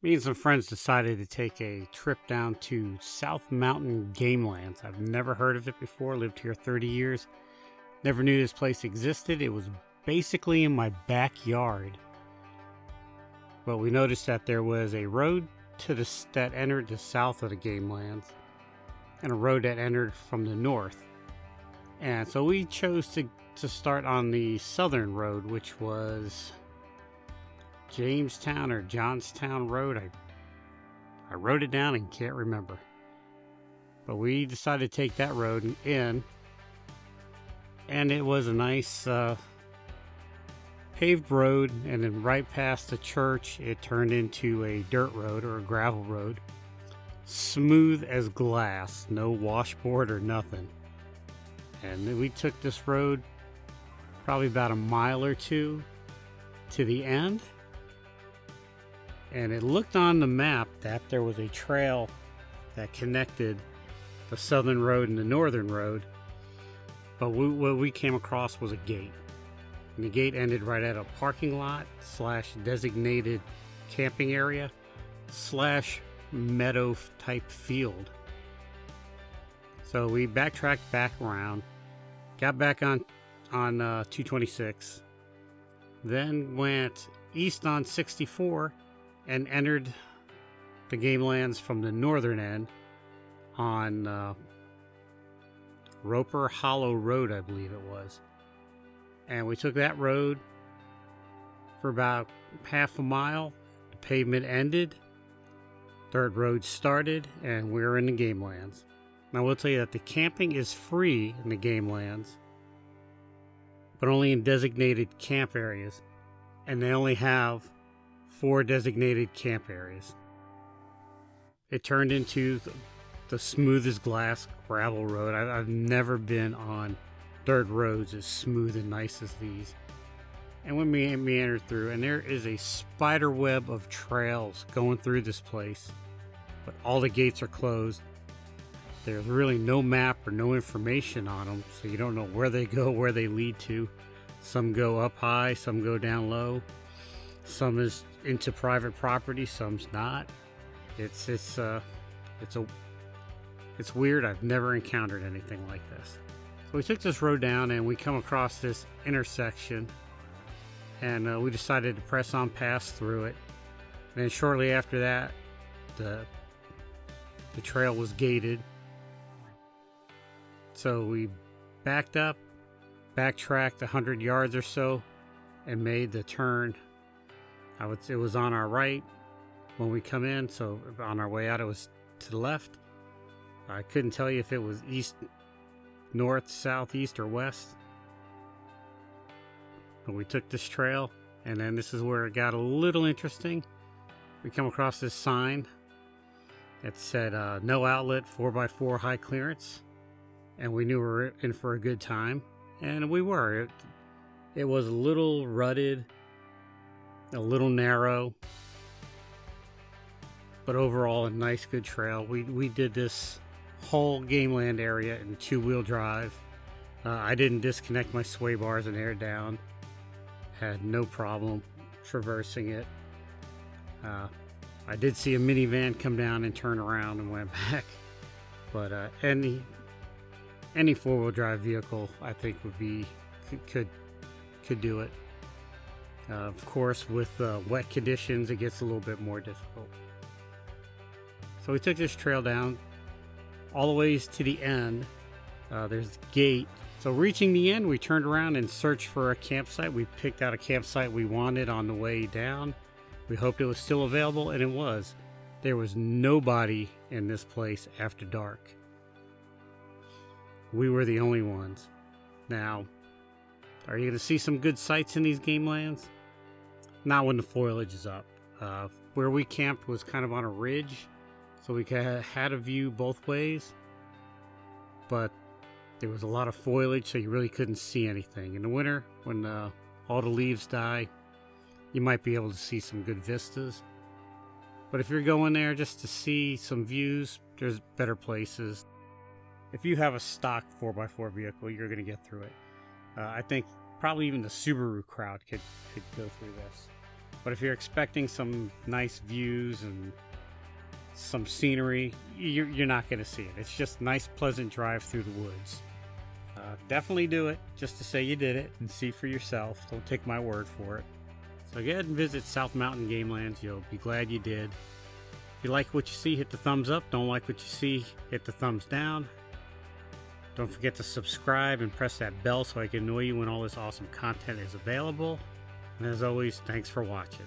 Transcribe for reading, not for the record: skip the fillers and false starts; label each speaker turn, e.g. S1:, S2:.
S1: Me and some friends decided to take a trip down to South Mountain Gamelands. I've never heard of it before, lived here 30 years. Never knew this place existed. It was basically in my backyard. But we noticed that there was a road that entered the south of the Gamelands and a road that entered from the north. And so we chose to start on the southern road, which was Jamestown or Johnstown Road. I wrote it down and can't remember. But we decided to take that road in. And it was a nice paved road. And then right past the church, it turned into a dirt road or a gravel road. Smooth as glass. No washboard or nothing. And then we took this road probably about a mile or two to the end. And it looked on the map that there was a trail that connected the southern road and the northern road. But what we came across was a gate. And the gate ended right at a parking lot / designated camping area / meadow type field. So we backtracked back around, got back on 226, then went east on 64 and entered the Gamelands from the northern end on Roper Hollow Road, I believe it was. And we took that road for about half a mile. The pavement ended, dirt road started, and we were in the Gamelands. Now, I will tell you that the camping is free in the Gamelands, but only in designated camp areas. And they only have 4 designated camp areas. It turned into the smoothest glass gravel road. I've never been on dirt roads as smooth and nice as these. And when we meandered through, and there is a spider web of trails going through this place, but all the gates are closed. There's really no map or no information on them, so you don't know where they go, where they lead to. Some go up high, some go down low. Some is into private property, some's not. It's weird. I've never encountered anything like this. So we took this road down and we come across this intersection, and we decided to press on past through it. And then shortly after that, the trail was gated. So we backed up, backtracked 100 yards or so, and made the turn. It was on our right when we come in, so on our way out it was to the left. I couldn't tell you if it was east, north, south, east, or west. But we took this trail, and then this is where it got a little interesting. We come across this sign that said no outlet 4x4 high clearance. And we knew we were in for a good time. And we were. It was a little rutted, a little narrow, but overall a nice, good trail. We did this whole Gameland area in 2-wheel drive. I didn't disconnect my sway bars and air down. Had no problem traversing it. I did see a minivan come down and turn around and went back. But any 4-wheel drive vehicle, I think, could do it. Of course, with wet conditions, it gets a little bit more difficult. So we took this trail down all the ways to the end. There's the gate. So reaching the end, we turned around and searched for a campsite. We picked out a campsite we wanted on the way down. We hoped it was still available, and it was. There was nobody in this place after dark. We were the only ones. Now, are you going to see some good sights in these Gamelands? Not when the foliage is up. Where we camped was kind of on a ridge, so we had a view both ways. But there was a lot of foliage, so you really couldn't see anything. In the winter, when all the leaves die, you might be able to see some good vistas. But if you're going there just to see some views, there's better places. If you have a stock 4x4 vehicle, you're going to get through it. I think probably even the Subaru crowd could go through this. But if you're expecting some nice views and some scenery, you're not going to see it. It's just a nice, pleasant drive through the woods. Definitely do it just to say you did it and see for yourself. Don't take my word for it. So go ahead and visit South Mountain Gamelands. You'll be glad you did. If you like what you see, hit the thumbs up. Don't like what you see, hit the thumbs down. Don't forget to subscribe and press that bell so I can know you when all this awesome content is available. And as always, thanks for watching.